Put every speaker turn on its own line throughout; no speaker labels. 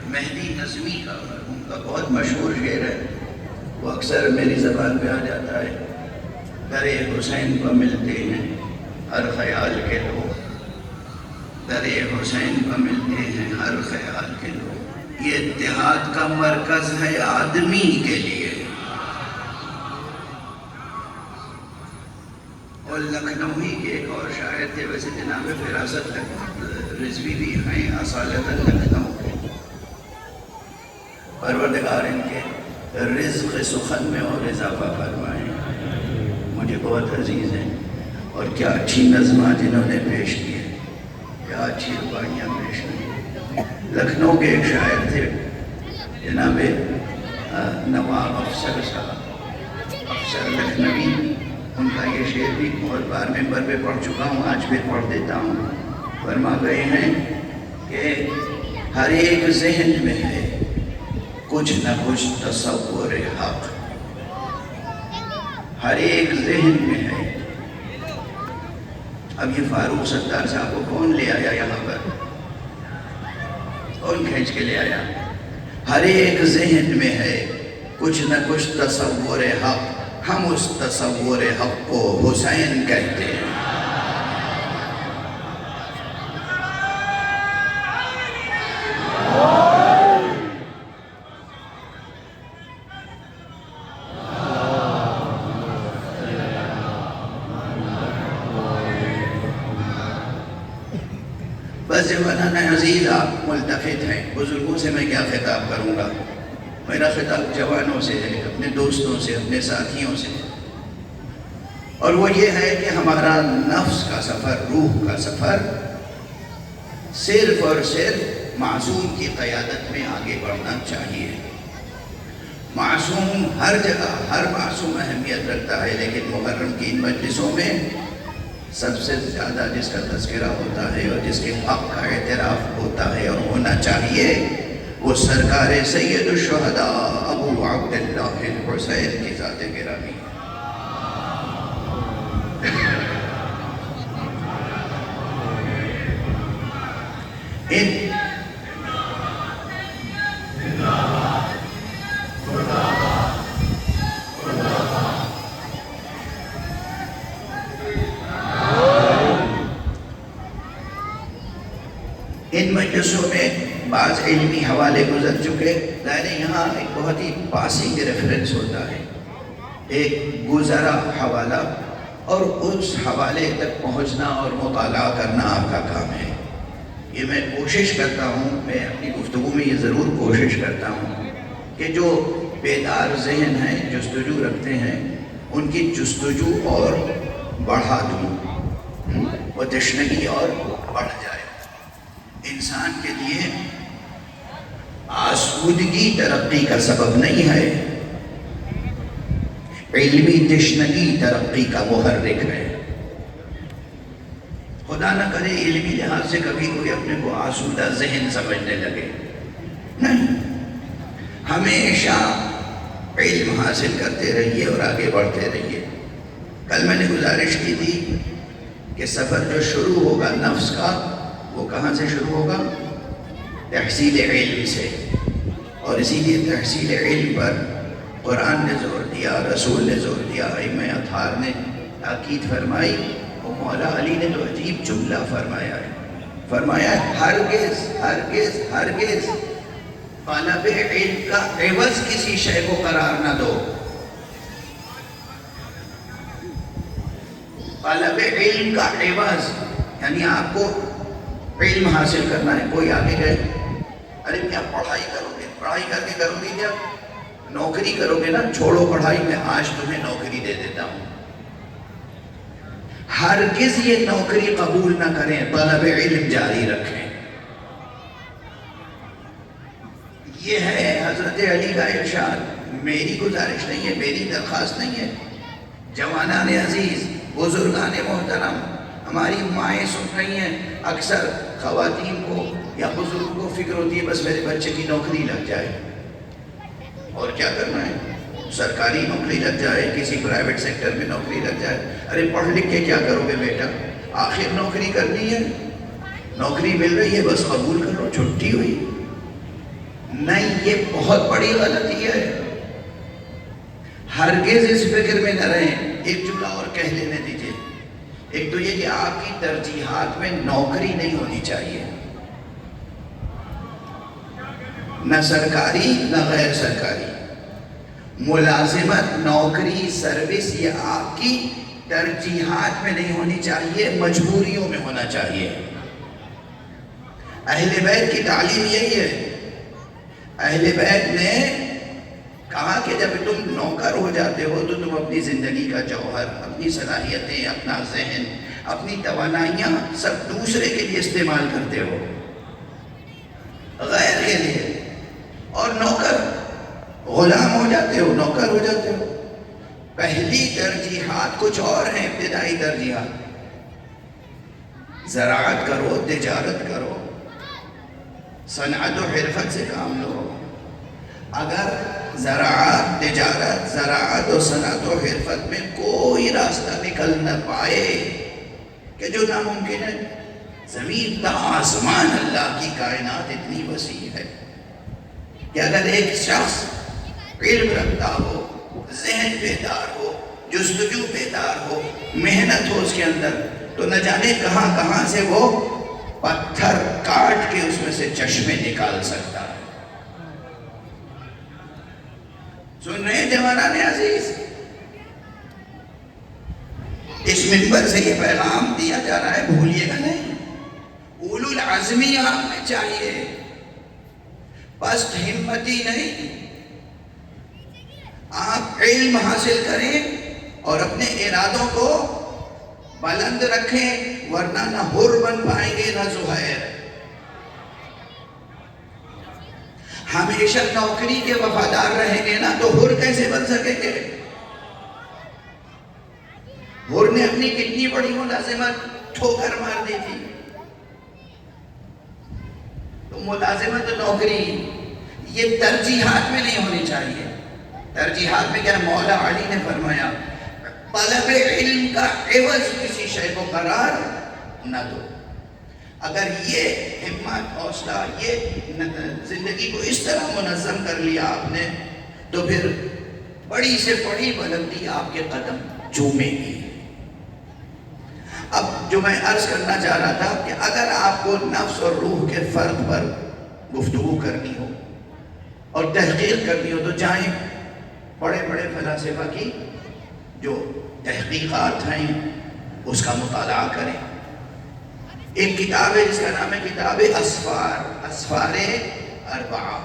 مہدی نظمی کا ان کا بہت مشہور شعر ہے، وہ اکثر میری زبان پہ آ جاتا ہے۔ در حسین کو ملتے ہیں ہر خیال کے لوگ، در حسین کو ملتے ہیں ہر خیال کے لوگ، یہ اتحاد کا مرکز ہے آدمی کے لیے۔ اور لکھنوی کے ایک اور شاعر تھے، ویسے جناب فراست رضوی بھی ہیں، اصالت لکھنؤ کے، پروردگار ان کے رزق سخن میں اور اضافہ فرمائیں، مجھے بہت عزیز ہیں۔ اور کیا اچھی نظمہ جنہوں نے پیش کی ہے، کیا اچھی رباعیاں پیش کی۔ لکھنؤ کے ایک شاعر تھے جناب نواب افسر صاحب، افسر لکھنوی، ان کا یہ شعر بھی بہت بار ممبر پہ پڑھ چکا ہوں، آج پھر پڑھ دیتا ہوں۔ فرما گئے ہیں کہ ہر ایک ذہن میں ہے کچھ نہ کچھ تصور حق، ہر ایک ذہن میں ہے۔ اب یہ فاروق ستار صاحب کو کون لے آیا یہاں پر؟ کون کھینچ کے لے آیا؟ ہر ایک ذہن میں ہے کچھ نہ کچھ تصور حق، ہم اس تصور حق کو حسین کہتے ہیں۔ بس جوانان عزیز، آپ ملتفت ہیں، بزرگوں سے میں کیا خطاب کروں گا؟ میرا خطاب جوانوں سے ہے، اپنے دوستوں سے، اپنے ساتھیوں سے، اور وہ یہ ہے کہ ہمارا نفس کا سفر، روح کا سفر صرف اور صرف معصوم کی قیادت میں آگے بڑھنا چاہیے۔ معصوم ہر جگہ، ہر معصوم اہمیت رکھتا ہے، لیکن محرم کی ان مجلسوں میں سب سے زیادہ جس کا تذکرہ ہوتا ہے اور جس کے حق کا اعتراف ہوتا ہے اور ہونا چاہیے، وہ سرکار سید الشہداء ابو عبداللہ الحسین کی ذات گرامی۔ ان مجلسوں میں بعض علمی حوالے گزر چکے، ظاہر یہاں ایک بہت ہی پاسنگ ریفرنس ہوتا ہے، ایک گزرا حوالہ، اور اس حوالے تک پہنچنا اور مطالعہ کرنا آپ کا کام ہے۔ یہ میں کوشش کرتا ہوں، میں اپنی گفتگو میں یہ ضرور کوشش کرتا ہوں کہ جو بیدار ذہن ہیں، جستجو رکھتے ہیں، ان کی جستجو اور بڑھا دوں، وہ تشنگی اور بڑھ جائے۔ انسان کے لیے آسودگی ترقی کا سبب نہیں ہے، علمی تشنگی ترقی کا محرک ہے۔ خدا نہ کرے علمی لحاظ سے کبھی کوئی اپنے کو آسودہ ذہن سمجھنے لگے، نہیں، ہمیشہ علم حاصل کرتے رہیے اور آگے بڑھتے رہیے۔ کل میں نے گزارش کی تھی کہ سفر جو شروع ہوگا نفس کا، وہ کہاں سے شروع ہوگا؟ تحصیل علم سے، اور اسی لیے تحصیل علم پر قرآن نے زور دیا، رسول نے زور دیا، ائمہ اطہار نے تاکید فرمائی، اور مولا علی نے تو عجیب جملہ فرمایا ہے، فرمایا ہرگز ہرگز ہرگز طالب علم کا عوض کسی شے کو قرار نہ دو۔ طالب علم کا عوض یعنی آپ کو علم حاصل کرنا ہے، کوئی آگے گئے، ارے کیا پڑھائی کرو گے؟ پڑھائی کر کے کرو گے کیا؟ نوکری کرو گے نا؟ چھوڑو پڑھائی، میں آج تمہیں نوکری دے دیتا ہوں۔ ہرگز یہ نوکری قبول نہ کریں، طلب علم جاری رکھیں۔ یہ ہے حضرت علی کا ارشاد، میری گزارش نہیں ہے، میری درخواست نہیں ہے۔ جوانان عزیز، بزرگان محترم، ہماری مائیں سن رہی ہیں، اکثر خواتین کو یا بزرگوں کو فکر ہوتی ہے بس میرے بچے کی نوکری لگ جائے، اور کیا کرنا ہے؟ سرکاری نوکری لگ جائے، کسی پرائیویٹ سیکٹر میں نوکری لگ جائے۔ ارے پڑھ لکھ کے کیا کرو گے بیٹا؟ آخر نوکری کرنی ہے، نوکری مل رہی ہے بس قبول کرو، چھٹی ہوئی۔ نہیں، یہ بہت بڑی غلطی ہے. ہرگز اس فکر میں نہ رہیں. ایک جملہ اور کہہ لینے دیجیے. ایک تو یہ کہ آپ کی ترجیحات میں نوکری نہیں ہونی چاہیے، نہ سرکاری نہ غیر سرکاری. ملازمت، نوکری، سروس یہ آپ کی ترجیحات میں نہیں ہونی چاہیے، مجبوریوں میں ہونا چاہیے. اہل بیت کی تعلیم یہی ہے. اہل بیت نے کہا کہ جب تم نوکر ہو جاتے ہو تو تم اپنی زندگی کا جوہر، اپنی صلاحیتیں، اپنا ذہن، اپنی توانائیاں سب دوسرے کے لیے استعمال کرتے ہو، غیر کے لیے. اور نوکر، غلام ہو جاتے ہو، نوکر ہو جاتے ہو. پہلی ترجیحات کچھ اور ہیں. ابتدائی ترجیحات، زراعت کرو، تجارت کرو، صنعت و حرفت سے کام لو. اگر زراعت، تجارت، زراعت و صنعت و حرفت میں کوئی راستہ نکل نہ پائے، کہ جو ناممکن ہے. زمین تا آسمان اللہ کی کائنات اتنی وسیع ہے کہ اگر ایک شخص علم رکھتا ہو، ذہن بیدار ہو، جستجو بیدار ہو، محنت ہو اس کے اندر، تو نہ جانے کہاں کہاں سے وہ پتھر کاٹ کے اس میں سے چشمے نکال سکتا ہے. سن رہے ہیں جوانان عزیز؟ اس منبر سے یہ پیغام دیا جا رہا ہے، بھولیے گا نہیں. اولو العزمی آپ میں چاہیے، پست ہمتی نہیں. آپ علم حاصل کریں اور اپنے ارادوں کو بلند رکھیں، ورنہ نہ حر بن پائیں گے نہ زہیر. ہمیشہ نوکری کے وفادار رہیں گے نا تو حر کیسے بن سکیں گے؟ حر نے اپنی کتنی بڑی ملازمت ٹھوکر مار دی تھی. تو ملازمت، نوکری یہ ترجیحات میں نہیں ہونی چاہیے. ترجیحات میں کیا مولا علی نے فرمایا، طلب علم کا عوض کسی شے کو قرار نہ دو. اگر یہ ہمت، حوصلہ، یہ زندگی کو اس طرح منظم کر لیا آپ نے، تو پھر بڑی سے بڑی بلندی آپ کے قدم چومے گی. اب جو میں عرض کرنا چاہ رہا تھا کہ اگر آپ کو نفس اور روح کے فرق پر گفتگو کرنی ہو اور تحقیق کرنی ہو تو جائیں بڑے بڑے فلاسفہ کی جو تحقیقات ہیں اس کا مطالعہ کریں. ایک کتاب ہے جس کا نام ہے کتاب اسفار اربعہ،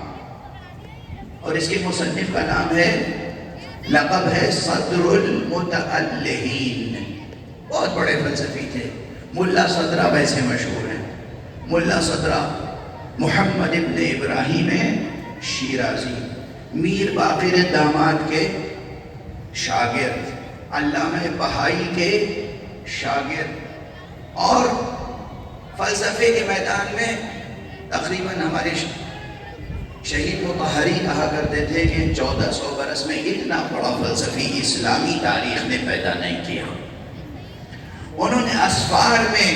اور اس کے مصنف کا نام ہے، لقب ہے صدر المتألہین. بہت بڑے فلسفی تھے. ملا صدرہ ویسے مشہور ہیں. ملا صدرہ محمد ابن ابراہیم شیرازی، میر باقر داماد کے شاگرد، علامہ بہائی کے شاگرد، اور فلسفے کے میدان میں تقریباً ہمارے شہید مطہری کہا کرتے تھے کہ 1400 برس میں اتنا بڑا فلسفی اسلامی تاریخ نے پیدا نہیں کیا. انہوں نے اسفار میں،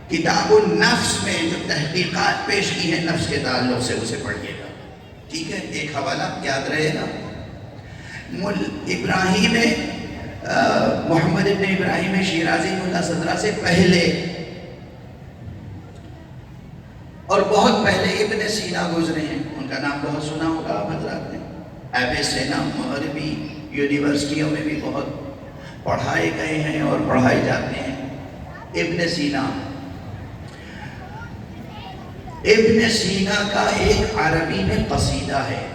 کتاب النفس میں جو تحقیقات پیش کی ہیں نفس کے تعلق سے، اسے پڑھیے گا. ٹھیک ہے، ایک حوالہ یاد رہے گا. محمد ابن ابراہیم شیرازی ملا صدرہ سے پہلے اور بہت پہلے ابن سینا گزرے ہیں. ان کا نام بہت سنا ہوگا آپ حضرات نے. ایویسینا مغربی یونیورسٹیوں میں بھی بہت پڑھائے گئے ہیں اور پڑھائے جاتے ہیں. ابن سینا، ابن سینا کا ایک عربی میں قصیدہ ہے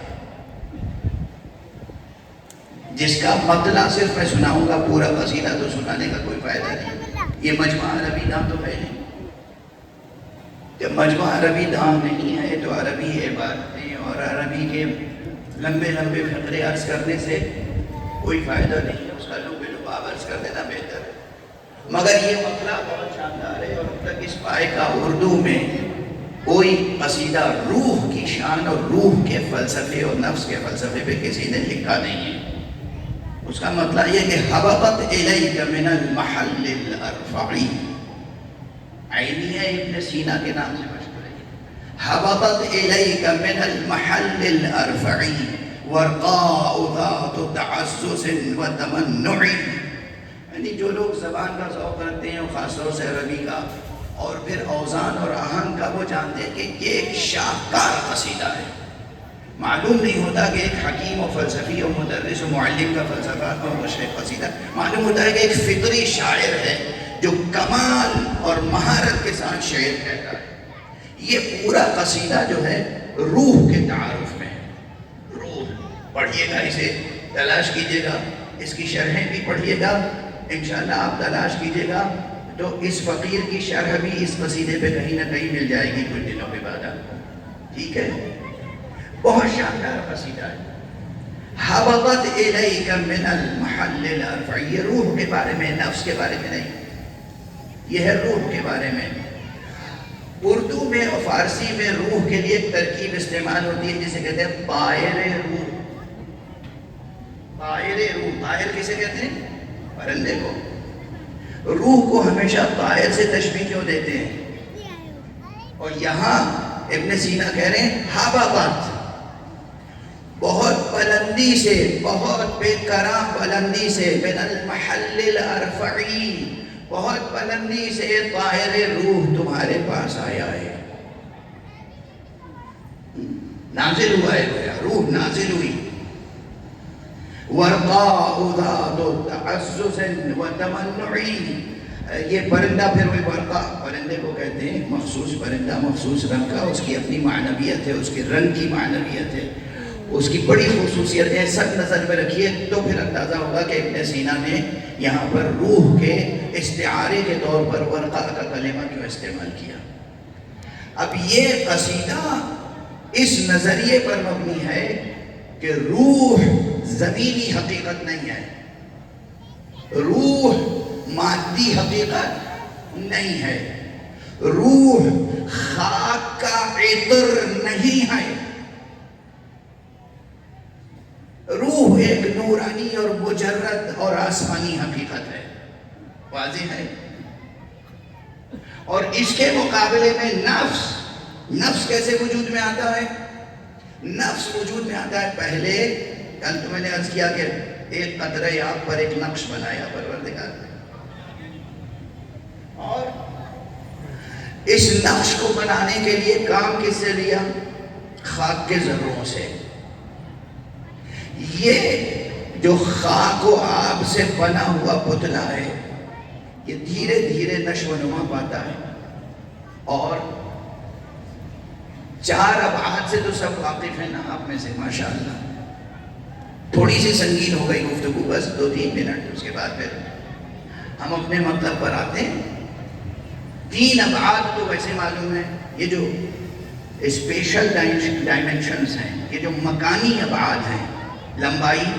جس کا مطلع صرف میں سناؤں گا، پورا قصیدہ تو سنانے کا کوئی فائدہ نہیں. یہ مجمع عربی داں تو ہے نہیں. جب مجمع عربی داں نہیں ہے تو عربی عبارتیں اور عربی کے لمبے لمبے فقرے عرض کرنے سے کوئی فائدہ نہیں ہے. اس کا لب لباب عرض کر دینا بہتر ہے. مگر یہ مطلع بہت شاندار ہے، اور اب تک اس پائے کا اردو میں کوئی قصیدہ روح کی شان اور روح کے فلسفے اور نفس کے فلسفے پہ کسی نے لکھا نہیں ہے. اس کا مطلب یہ کہ حبقت الیک من المحل الارفعی، عینی ہے ابن سینا کے نام سے مشہور ہے. هبطت إليك من المحل الأرفع ورقاء ذات تعزز وتمنع. یعنی جو لوگ زبان کا ذوق رکھتے ہیں خاص طور سے عربی کا اور پھر اوزان اور آہنگ کا، وہ جانتے ہیں کہ یہ ایک شاہکار قصیدہ ہے. معلوم نہیں ہوتا کہ ایک حکیم و فلسفی و مدرس و معلم کا فلسفہ اور مشرق قصیدہ، معلوم ہوتا ہے کہ ایک فطری شاعر ہے جو کمال اور مہارت کے ساتھ شعر کہتا ہے. یہ پورا قصیدہ جو ہے روح کے تعارف میں ہے. روح پڑھیے گا، اسے تلاش کیجیے گا، اس کی شرحیں بھی پڑھیے گا انشاءاللہ. آپ تلاش کیجیے گا تو اس فقیر کی شرح بھی اس قصیدے پہ کہیں نہ کہیں مل جائے گی کچھ دنوں کے بعد آپ کو. ٹھیک ہے، بہت شاندار قصیدہ ہے. حبطت الیک من المحل الارفع. یہ روح کے بارے میں، نفس کے بارے میں نہیں، یہ ہے روح کے بارے میں. اردو میں اور فارسی میں روح کے لیے ایک ترکیب استعمال ہوتی ہے جسے کہتے ہیں طائر روح. طائر روح، طائر کسے کہتے ہیں؟ پرندے کو. روح کو ہمیشہ طائر سے تشبیہ کیوں دیتے ہیں؟ اور یہاں ابن سینا کہہ رہے ہیں حبطت، بہت بلندی سے، بہت بے کرام بلندی سے، من المحل الارفعی، بہت بلندی سے طائر روح تمہارے پاس آیا ہے. نازل ہوا ہے گویا، روح نازل ہوئی. ورقاء ذات تعزز وتمنع. یہ پرندہ پھر وہی ورقا پرندے کو کہتے ہیں، مخصوص پرندہ، مخصوص رنگ کا، اس کی اپنی معنویت ہے، اس کے رنگ کی معنویت ہے، اس کی بڑی خصوصیت ہے. سب نظر میں رکھیے تو پھر اندازہ ہوگا کہ ابن سینا نے یہاں پر روح کے استعارے کے طور پر ورقا کا کلمہ کیوں استعمال کیا. اب یہ قصیدہ اس نظریے پر مبنی ہے کہ روح زمینی حقیقت نہیں ہے، روح مادی حقیقت نہیں ہے، روح خاک کا عطر نہیں ہے. روح ایک نورانی اور مجرد اور آسمانی حقیقت ہے. واضح ہے؟ اور اس کے مقابلے میں نفس کیسے وجود میں آتا ہے؟ نفس وجود میں آتا ہے پہلے، کل تو میں نے عرض کیا کہ ایک قطرہ آب پر ایک نقش بنایا پروردگار نے، اور اس نقش کو بنانے کے لیے کام کس سے لیا؟ خاک کے ذروں سے. یہ جو خاک و آب سے بنا ہوا پتلا ہے یہ دھیرے دھیرے نشو و نما پاتا ہے، اور 4 ابعاد سے تو سب واقف ہیں نا آپ میں سے ماشاءاللہ. تھوڑی سی سنگین ہو گئی گفتگو، بس 2-3 منٹ، اس کے بعد پھر ہم اپنے مطلب پر آتے ہیں. 3 ابعاد تو ویسے معلوم ہے، یہ جو اسپیشل ڈائمنشنز ہیں، یہ جو مکانی ابعاد ہیں، لمبائی،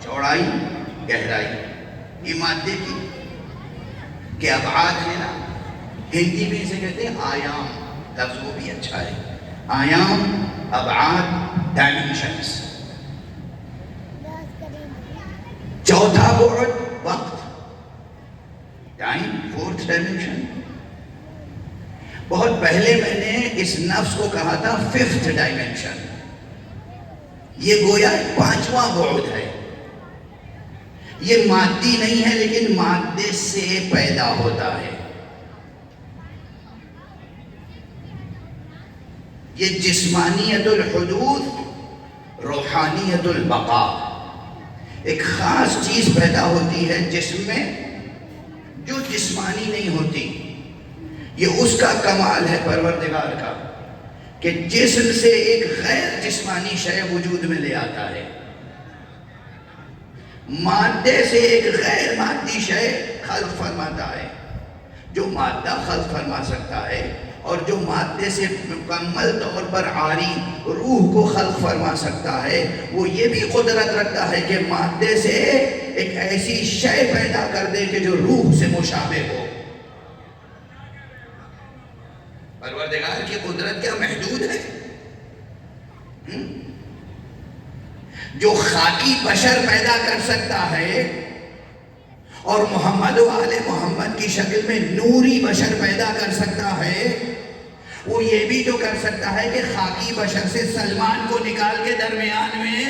چوڑائی، گہرائی، یہ مادے کی کہ ابعاد ہیں نا. ہندی میں اسے کہتے ہیں آیام، لفظ وہ بھی اچھا ہے. آیام، ابعاد، ڈائمنشنز. چوتھا بعد وقت، ٹائم، 4th ڈائمنشن. بہت پہلے میں نے اس نفس کو کہا تھا 5th ڈائمنشن. یہ گویا 5واں بعد ہے. یہ مادی نہیں ہے لیکن مادے سے پیدا ہوتا ہے. یہ جسمانیت الحدوث، روحانیت البقاء. ایک خاص چیز پیدا ہوتی ہے جسم میں جو جسمانی نہیں ہوتی. یہ اس کا کمال ہے پروردگار کا کہ جسم سے ایک غیر جسمانی شے وجود میں لے آتا ہے، مادے سے ایک غیر مادی شے خلق فرماتا ہے. جو مادہ خلق فرما سکتا ہے اور جو مادے سے مکمل طور پر عاری روح کو خلق فرما سکتا ہے، وہ یہ بھی قدرت رکھتا ہے کہ مادے سے ایک ایسی شے پیدا کر دے کہ جو روح سے مشابہ ہو. پروردگار کی قدرت کیا محدود ہے؟ جو خاکی بشر پیدا کر سکتا ہے اور محمد و آل محمد کی شکل میں نوری بشر پیدا کر سکتا ہے، وہ یہ بھی تو کر سکتا ہے کہ خاکی بشر سے سلمان کو نکال کے درمیان میں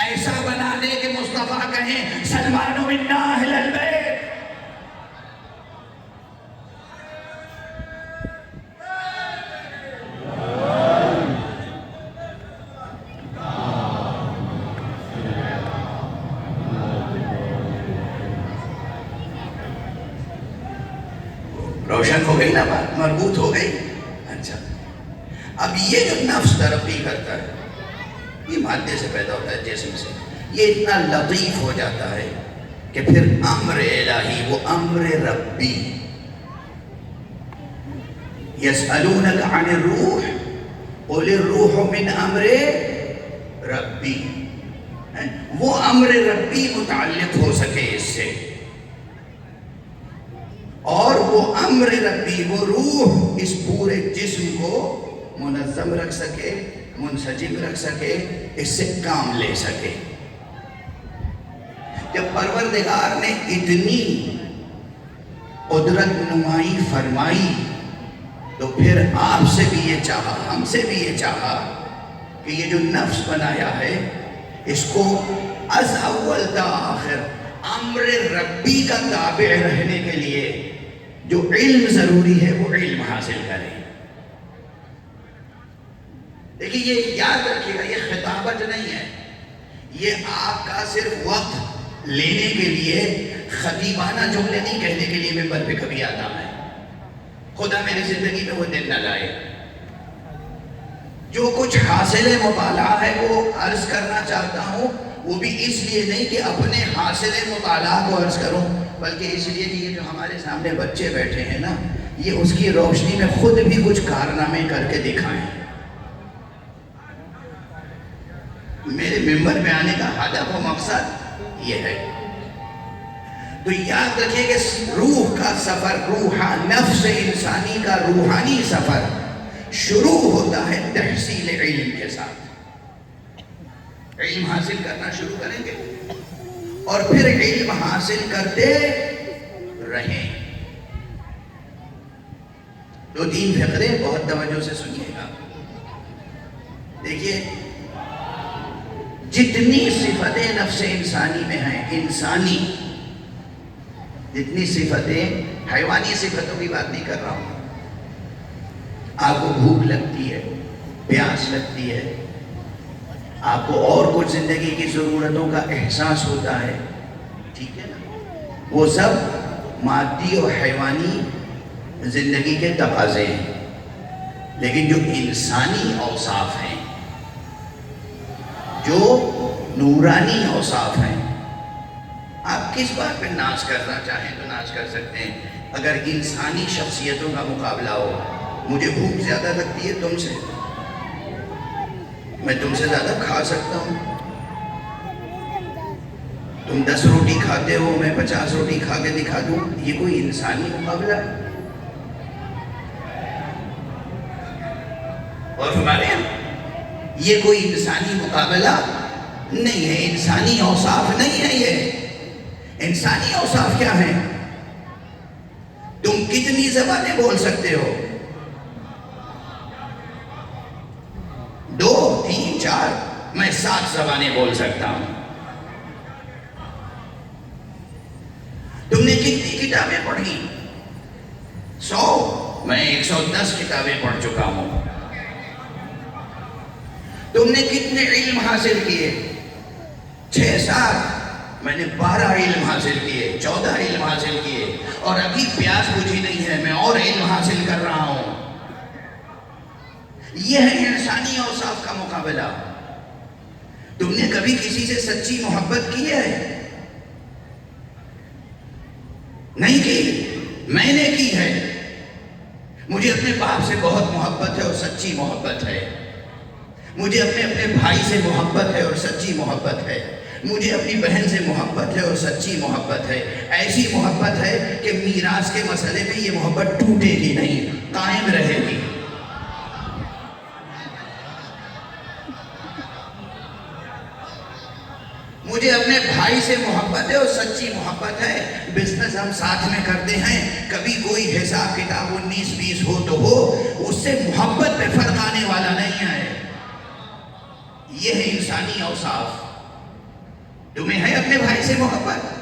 ایسا بنا دے کہ مصطفیٰ کہیں سلمان منا اہل البیت. روشن ہو گئی نا بات, مربوط ہو گئی. اچھا, اب یہ جو نفس ترقی کرتا ہے, یہ مادے سے پیدا ہوتا ہے, جسم سے, یہ اتنا لطیف ہو جاتا ہے کہ پھر امر الہی, وہ امر ربی, یسألونک عن الروح قل الروح من امر ربی, وہ امر ربی متعلق ہو سکے اس سے, اور وہ امر ربی, وہ روح اس پورے جسم کو منظم رکھ سکے, منسجم رکھ سکے, اس سے کام لے سکے. جب پروردگار نے اتنی قدرت نمائی فرمائی تو پھر آپ سے بھی یہ چاہا, ہم سے بھی یہ چاہا کہ یہ جو نفس بنایا ہے اس کو از اول تا آخر امر ربی کا تابع رہنے کے لیے جو علم ضروری ہے وہ علم حاصل کریں. دیکھیے, یہ یاد رکھیے گا, یہ خطابت نہیں ہے, یہ آپ کا صرف وقت لینے کے لیے خطیبانہ جملے نہیں کہنے کے لیے ممبر پہ کبھی آتا ہے. خدا میری زندگی میں وہ دن نہ لائے. جو کچھ حاصل مطالعہ ہے وہ عرض کرنا چاہتا ہوں, وہ بھی اس لیے نہیں کہ اپنے حاصل مطالعہ کو عرض کروں, بلکہ اس لیے کہ یہ جو ہمارے سامنے بچے بیٹھے ہیں نا, یہ اس کی روشنی میں خود بھی کچھ کارنامے کر کے دکھائیں. میرے ممبر میں آنے کا ہدف و مقصد یہ ہے. تو یاد رکھیے کہ روح کا سفر, نفس انسانی کا روحانی سفر شروع ہوتا ہے تحصیل علم کے ساتھ. علم حاصل کرنا شروع کریں گے اور پھر علم حاصل کرتے رہیں. 2-3 فقرے بہت توجہ سے سنیے گا. دیکھیے, جتنی صفتیں نفس انسانی میں ہیں, انسانی جتنی صفتیں, حیوانی صفتوں کی بات نہیں کر رہا ہوں, آپ کو بھوک لگتی ہے, پیاس لگتی ہے, آپ کو اور کچھ زندگی کی ضرورتوں کا احساس ہوتا ہے, ٹھیک ہے نا, وہ سب مادی اور حیوانی زندگی کے تقاضے ہیں. لیکن جو انسانی اوصاف ہیں, جو نورانی اوصاف ہیں, آپ کس بات پہ ناز کرنا چاہیں تو ناز کر سکتے ہیں. اگر انسانی شخصیتوں کا مقابلہ ہو, مجھے بھوک زیادہ لگتی ہے تم سے, میں تم سے زیادہ کھا سکتا ہوں. تم 10 روٹی کھاتے ہو, میں 50 روٹی کھا کے دکھا دوں. یہ کوئی انسانی مقابلہ ہے؟ اور ہمارے یہاں یہ کوئی انسانی مقابلہ نہیں ہے, انسانی اوصاف نہیں ہے. یہ انسانی اوصاف کیا ہیں؟ تم کتنی زبانیں بول سکتے ہو؟ 2, 3, 4, میں 7 زبانیں بول سکتا ہوں. تم نے کتنی کتابیں پڑھی؟ 100, میں 110 کتابیں پڑھ چکا ہوں. تم نے کتنے علم حاصل کیے؟ 6, 7, میں نے 12 علم حاصل کیے, 14 علم حاصل کیے, اور ابھی پیاس بجھی نہیں ہے, میں اور علم حاصل کر رہا ہوں. یہ ہے انسانی اوصاف کا مقابلہ. تم نے کبھی کسی سے سچی محبت کی ہے؟ نہیں کی. میں نے کی ہے. مجھے اپنے باپ سے بہت محبت ہے اور سچی محبت ہے. مجھے اپنے بھائی سے محبت ہے اور سچی محبت ہے. مجھے اپنی بہن سے محبت ہے اور سچی محبت ہے. ایسی محبت ہے کہ میراث کے مسئلے میں یہ محبت ٹوٹے گی نہیں, قائم رہے گی. مجھے اپنے بھائی سے محبت ہے اور سچی محبت ہے. بزنس ہم ساتھ میں کرتے ہیں, کبھی کوئی حساب کتاب 19-20 ہو تو ہو, اس سے محبت پہ فرق آنے والا نہیں ہے. یہ ہے انسانی اوصاف. تمہیں ہے اپنے بھائی سے محبت؟